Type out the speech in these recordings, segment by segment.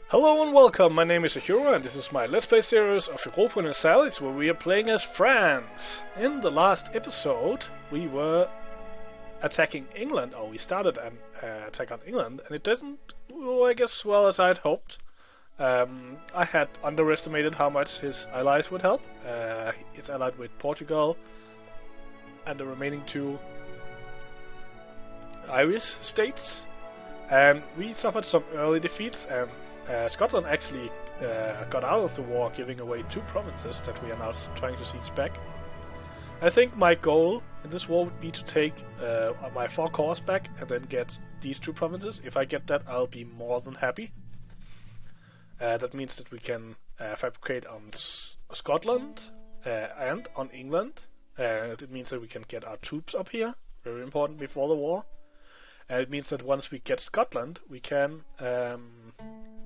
Hello and welcome, my name is Akira and this is my Let's Play series of Europa Universalis where we are playing as France. In the last episode we were attacking England, or we started an attack on England, and it didn't go, I guess, well as I had hoped. I had underestimated how much his allies would help. It's allied with Portugal and the remaining two Irish states. And we suffered some early defeats, and Scotland actually got out of the war, giving away 2 provinces that we are now trying to siege back. I think my goal in this war would be to take my 4 cores back and then get these 2 provinces. If I get that, I'll be more than happy. That means that we can fabricate on Scotland and on England. It means that we can get our troops up here, very important before the war. And it means that once we get Scotland, we can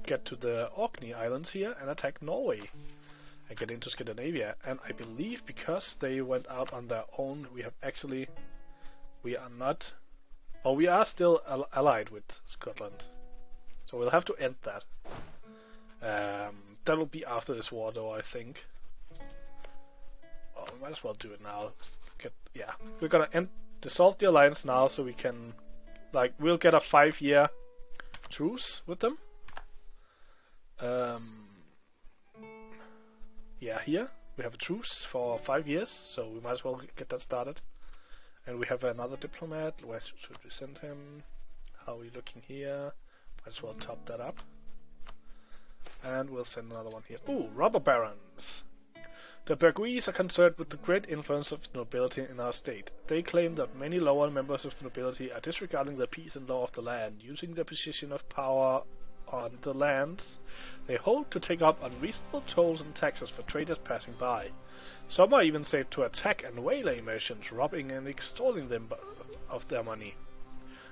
get to the Orkney Islands here and attack Norway and get into Scandinavia. And I believe because they went out on their own, we are still allied with Scotland. So we'll have to end that. That will be after this war, though, I think. Oh, we might as well do it now. We're gonna dissolve the alliance now, so we can, we'll get a 5-year truce with them. Here we have a truce for 5 years, so we might as well get that started. And we have another diplomat. Where should we send him? How are we looking here? Might as well top that up. And we'll send another one here. Ooh, robber barons. The Burguese are concerned with the great influence of the nobility in our state. They claim that many lower members of the nobility are disregarding the peace and law of the land, using their position of power on the lands they hold to take up unreasonable tolls and taxes for traders passing by. Some are even said to attack and waylay merchants, robbing and extorting them of their money.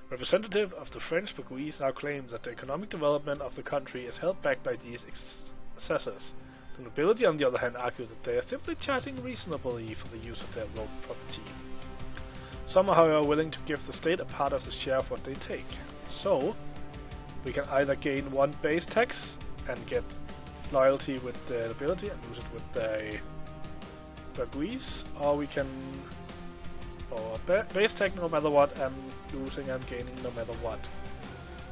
Representative of the French Burguese now claim that the economic development of the country is held back by these excesses. The nobility, on the other hand, argue that they are simply charging reasonably for the use of their road property. Some are, however, willing to give the state a part of the share of what they take. So, we can either gain 1 base tax and get loyalty with the nobility and lose it with the Burguese, or we can base tax no matter what and losing and gaining no matter what.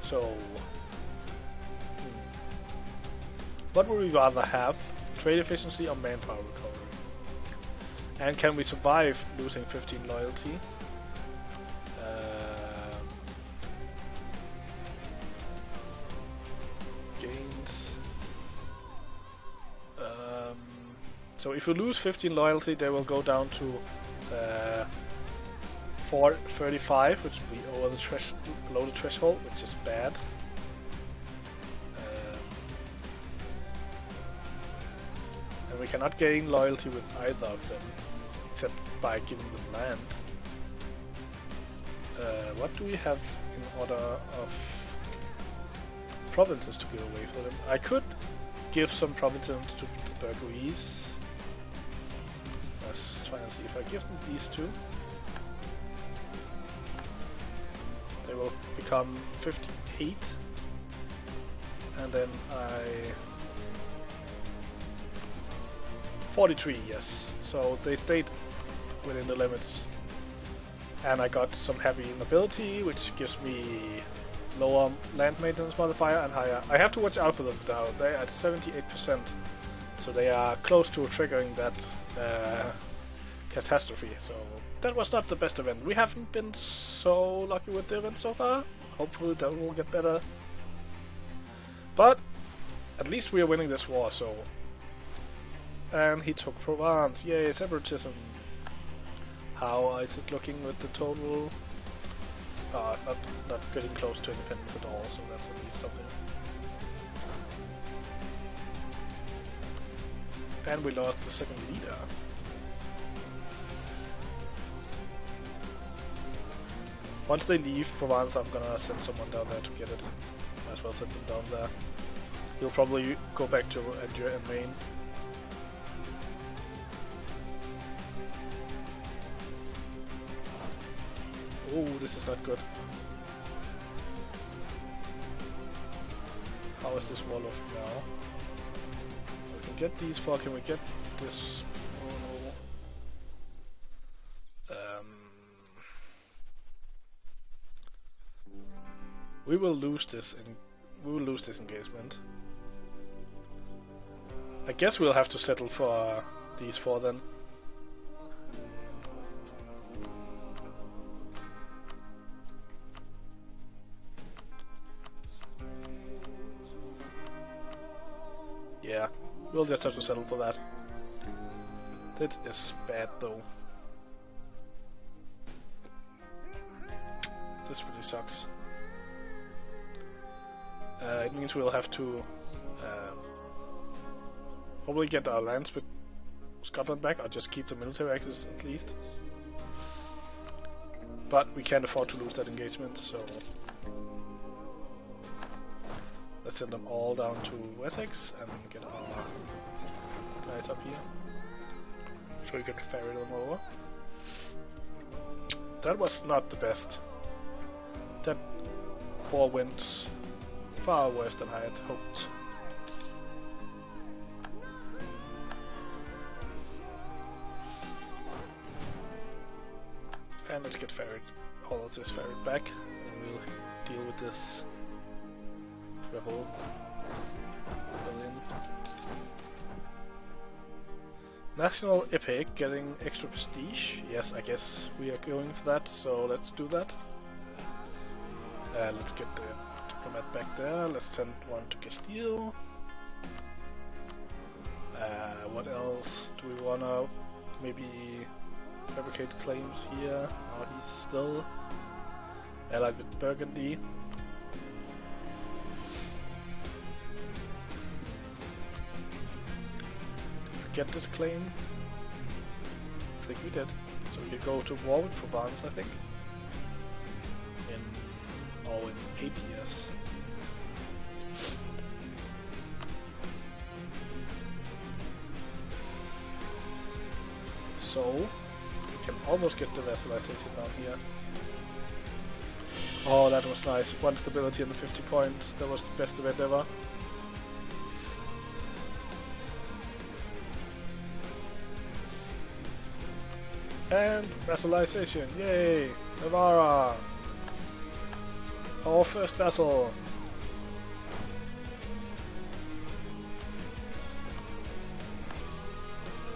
So, what would we rather have? Trade efficiency or manpower recovery? And can we survive losing 15 loyalty? Gains. So if we lose 15 loyalty, they will go down to 435, which will be over the below the threshold, which is bad. We cannot gain loyalty with either of them, except by giving them land. What do we have in order of provinces to give away for them? I could give some provinces to the Burguese. Let's try and see if I give them these 2. They will become 58, and then 43, yes. So they stayed within the limits. And I got some heavy nobility, which gives me lower land maintenance modifier and higher. I have to watch out for them now. They're at 78%. So they are close to triggering that catastrophe. So that was not the best event. We haven't been so lucky with the event so far. Hopefully that will get better. But at least we are winning this war, so... And he took Provence. Yay, separatism. How is it looking with the total? Not getting close to independence at all, so that's at least something. And we lost the second leader. Once they leave Provence, I'm gonna send someone down there to get it. Might as well send them down there. He'll probably go back to Angers and Maine. Oh, this is not good. how is this wall looking now? We can get these four. Can we get this? Oh no. We will lose this. We will lose this engagement. I guess we'll have to settle for these four then. Yeah, we'll just have to settle for that. That is bad though. This really sucks. It means we'll have to probably get our lands with Scotland back, or just keep the military access at least. But we can't afford to lose that engagement, so let's send them all down to Wessex and get our guys up here, so we can ferry them over. That was not the best. That war went far worse than I had hoped. And let's get all of this ferried back, and we'll deal with this rebellion. National Epic, getting extra prestige. Yes, I guess we are going for that, so let's do that. Let's get the diplomat back there. Let's send one to Castile. What else do we wanna maybe fabricate claims here? Oh, he's still allied with Burgundy. Did we get this claim? I think we did. So we could go to war with Provence, I think. In 8 years. So we can almost get the vassalization down here. Oh, that was nice. 1 stability and 50 points. That was the best event ever. And vassalization. Yay! Navarra! Our first vassal.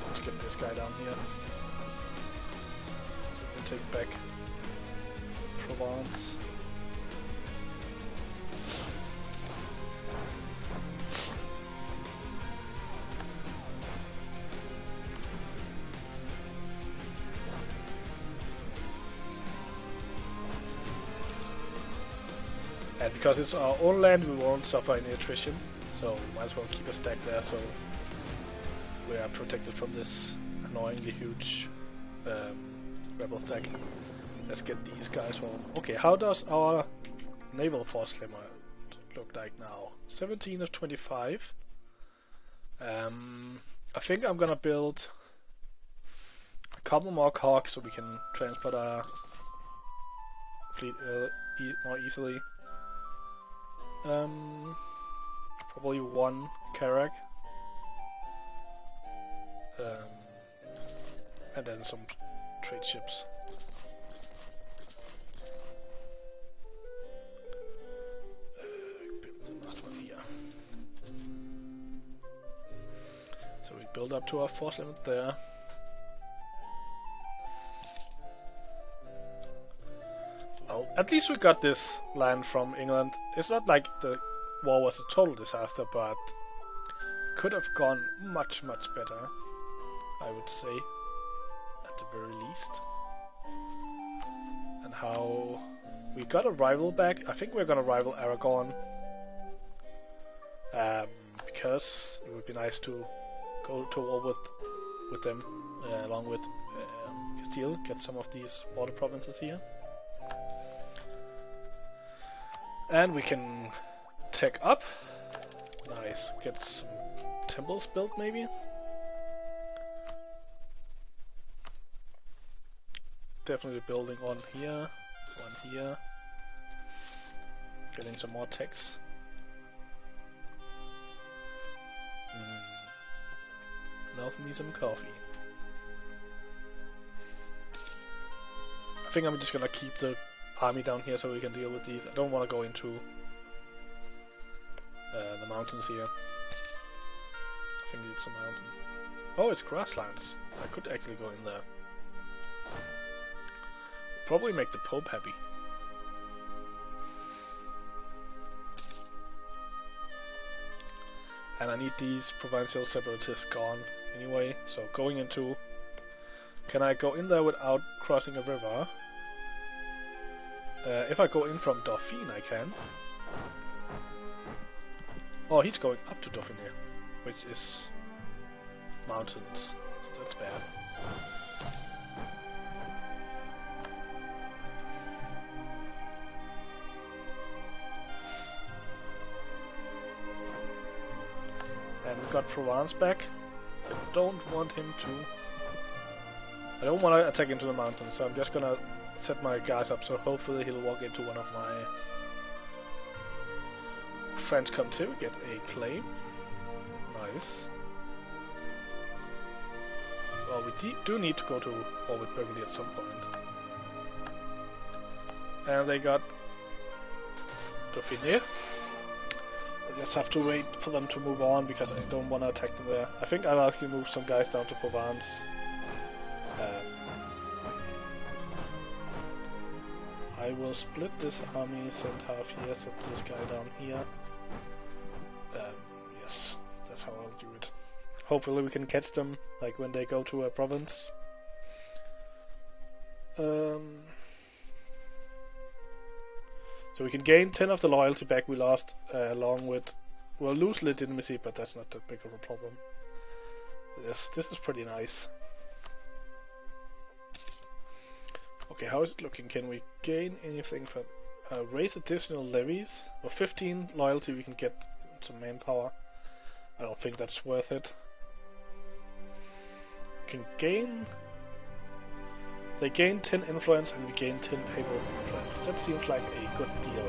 Let's get this guy down here. So we can take back Provence. And because it's our own land, we won't suffer any attrition, so might as well keep a stack there so we are protected from this annoyingly huge rebel stack. Let's get these guys home. Okay, how does our naval force limit look like now? 17 of 25. I think I'm gonna build a couple more cogs so we can transport our fleet more easily. Probably 1 Carrack. And then some trade ships. Build the last one here. So we build up to our force limit there. Well, at least we got this land from England. It's not like the war was a total disaster, but could have gone much, much better, I would say, at the very least. And how we got a rival back. I think we're gonna rival Aragon, because it would be nice to go to war with them, along with Castile, get some of these border provinces here. And we can tech up. Nice. Get some temples built, maybe? Definitely building one here. One here. Getting some more techs. Now for me some coffee. I think I'm just gonna keep the army down here so we can deal with these. I don't want to go into the mountains here. I think it's a mountain. Oh, it's grasslands. I could actually go in there. Probably make the Pope happy. And I need these provincial separatists gone anyway, so going into... Can I go in there without crossing a river? If I go in from Dauphine, I can. Oh, he's going up to Dauphine, which is mountains, so that's bad. And we got Provence back. I don't want him to... I don't want to attack into the mountains, so I'm just gonna set my guys up so hopefully he'll walk into one of my friends come to get a claim. Nice. Well, we do need to go to war with Burgundy at some point. And they got Dauphine. I just have to wait for them to move on because I don't want to attack them there. I think I'll actually move some guys down to Provence. I will split this army, send half here, set this guy down here. Yes, that's how I'll do it. Hopefully we can catch them, like when they go to a province. So we can gain 10 of the loyalty back we lost, along with... We'll lose legitimacy, but that's not that big of a problem. Yes, this is pretty nice. Okay, how is it looking? Can we gain anything from... raise additional levies? For 15 loyalty we can get some manpower. I don't think that's worth it. We can gain... They gain 10 influence and we gain 10 papal influence. That seems like a good deal.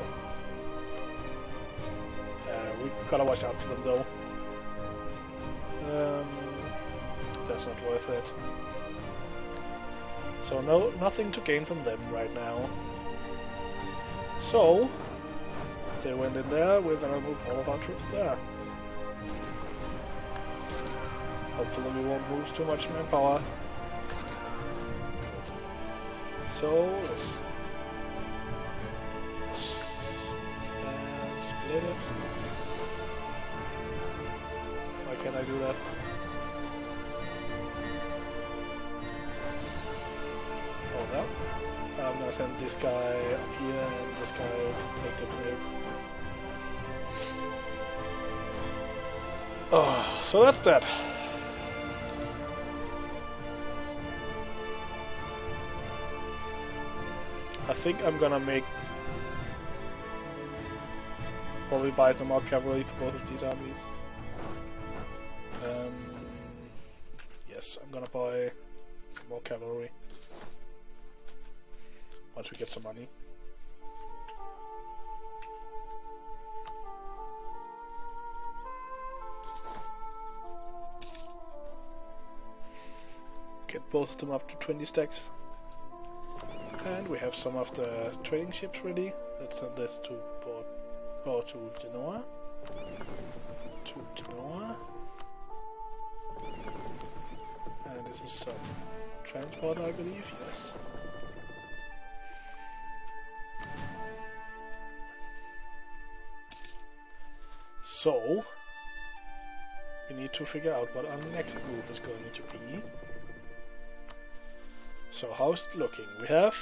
We gotta watch out for them though. That's not worth it. So nothing to gain from them right now. So they went in there, we're gonna move all of our troops there. Hopefully we won't lose too much manpower. So let's and split it. Why can't I do that? Oh no. I'm gonna send this guy up here and this guy can take the canoe. Oh, so that's that. I think I'm gonna make... probably buy some more cavalry for both of these armies. Yes, I'm gonna buy some more cavalry. Once we get some money. Get both of them up to 20 stacks. And we have some of the trading ships ready. Let's send this to port, or to Genoa. To Genoa. And this is some transport, I believe. Yes. So we need to figure out what our next move is going to be. So how's it looking? We have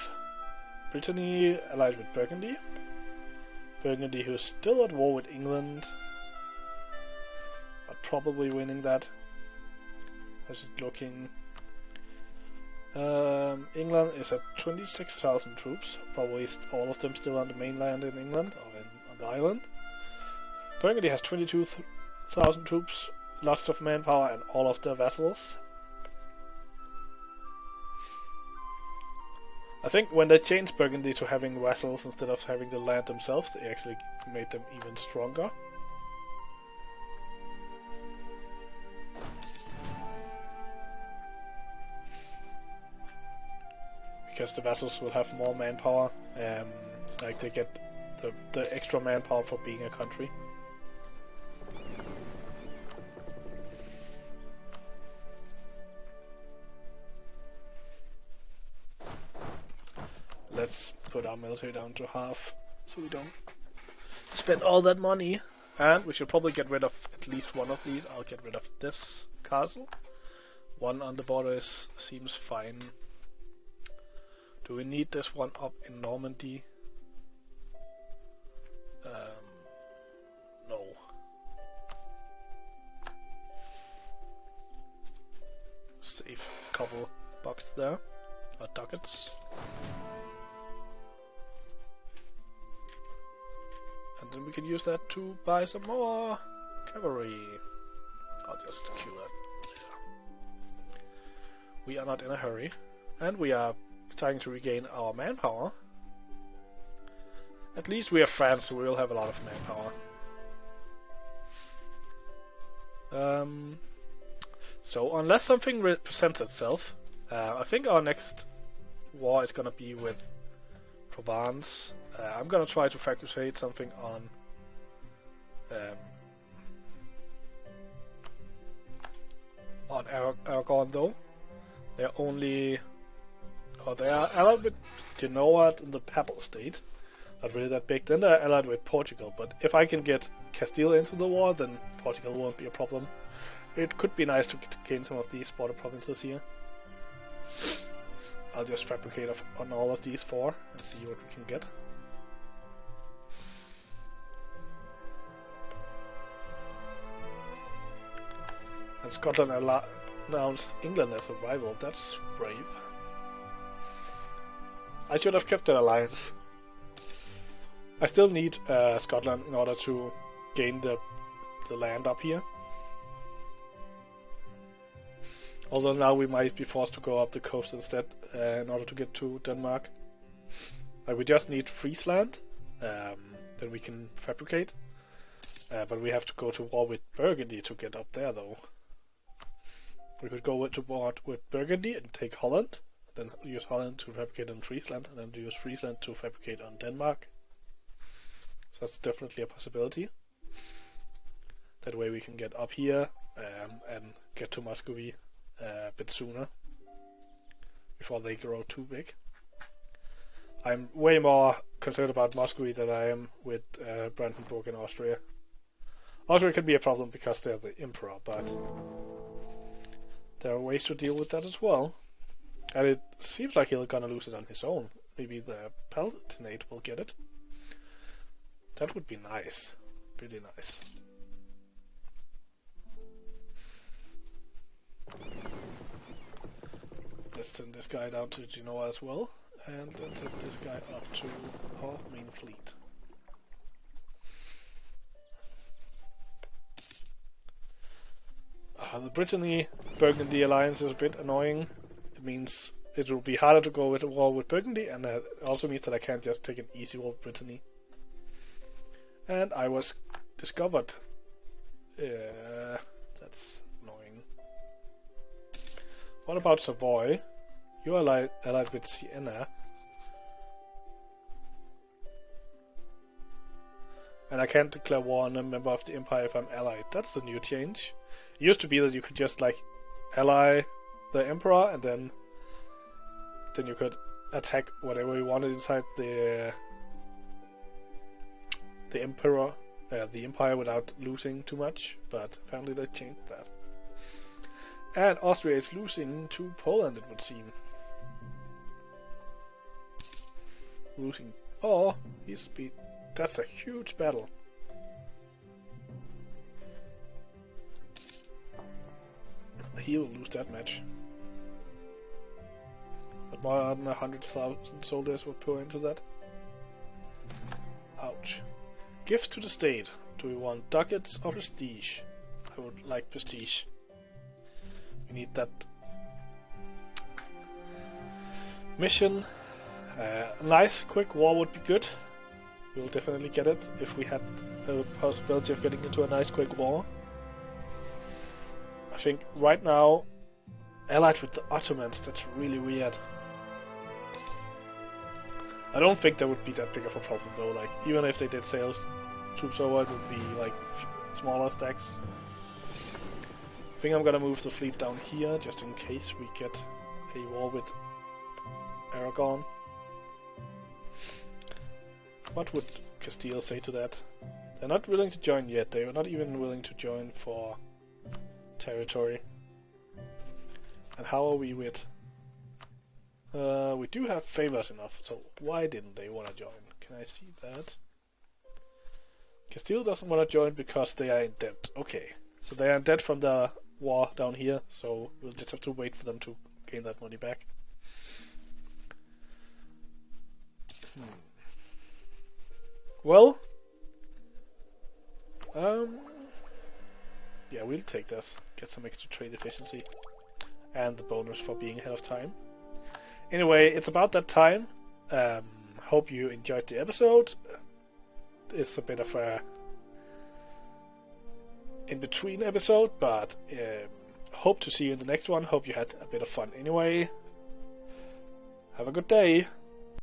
Brittany allied with Burgundy. Burgundy who's still at war with England. But probably winning that. How's it looking? England is at 26,000 troops. Probably all of them still on the mainland in England, or on the island. Burgundy has 22,000 troops, lots of manpower and all of their vessels. I think when they changed Burgundy to having vassals instead of having the land themselves, they actually made them even stronger. because the vassals will have more manpower. Like they get the extra manpower for being a country. Let's put our military down to half, so we don't spend all that money. And we should probably get rid of at least one of these. I'll get rid of this castle. One on the border seems fine. Do we need this one up in Normandy? No. Save a couple bucks there, or ducats. And then we can use that to buy some more cavalry. I'll just queue that. Yeah. We are not in a hurry, and we are trying to regain our manpower. At least we are France, so we will have a lot of manpower. So unless something presents itself, I think our next war is gonna be with Provence. I'm gonna try to fabricate something on Aragon though. They're only, they are allied with Genoa in the Papal State. Not really that big. Then they're allied with Portugal. But if I can get Castile into the war, then Portugal won't be a problem. It could be nice to gain some of these border provinces here. I'll just fabricate on all of these four and see what we can get. And Scotland announced England as a rival. That's brave. I should have kept that alliance. I still need Scotland in order to gain the land up here. Although now we might be forced to go up the coast instead in order to get to Denmark. We just need Friesland, then we can fabricate. But we have to go to war with Burgundy to get up there though. We could go to war with Burgundy and take Holland, then use Holland to fabricate on Friesland, and then use Friesland to fabricate on Denmark. So that's definitely a possibility. That way we can get up here and get to Muscovy a bit sooner, before they grow too big. I'm way more concerned about Muscovy than I am with Brandenburg in Austria. Austria can be a problem because they're the emperor, but there are ways to deal with that as well. And it seems like he's gonna lose it on his own. Maybe the Palatinate will get it. That would be nice. Really nice. Let's send this guy down to Genoa as well. And then send this guy up to our main fleet. The Brittany-Burgundy alliance is a bit annoying. It means it will be harder to go with a war with Burgundy, and it also means that I can't just take an easy war with Brittany. And I was discovered. That's annoying. What about Savoy? You are allied with Siena. And I can't declare war on a member of the Empire if I'm allied. That's a new change. It used to be that you could just ally the Emperor and then you could attack whatever you wanted inside the Emperor, the Empire without losing too much. But apparently they changed that. And Austria is losing to Poland, it would seem. Losing. Oh, he's beat. That's a huge battle. He will lose that match. But more than 100,000 soldiers will pour into that. Ouch. Gifts to the state. Do we want ducats or prestige? I would like prestige. We need that mission. A nice quick war would be good. We'll definitely get it if we had a possibility of getting into a nice quick war. I think right now, allied with the Ottomans, that's really weird. I don't think that would be that big of a problem though. Like, even if they did sail troops over, it would be like smaller stacks. I think I'm gonna move the fleet down here just in case we get a war with Aragon. What would Castile say to that? They're not willing to join yet. They are not even willing to join for territory. And how are we with? We do have favors enough, so why didn't they want to join? Can I see that? Castile doesn't want to join because they are in debt. Okay, so they are in debt from the war down here, so we'll just have to wait for them to gain that money back. Well, yeah, we'll take this. Get some extra trade efficiency. And the bonus for being ahead of time. Anyway, it's about that time. Hope you enjoyed the episode. It's a bit of a in-between episode, but hope to see you in the next one. Hope you had a bit of fun anyway. Have a good day.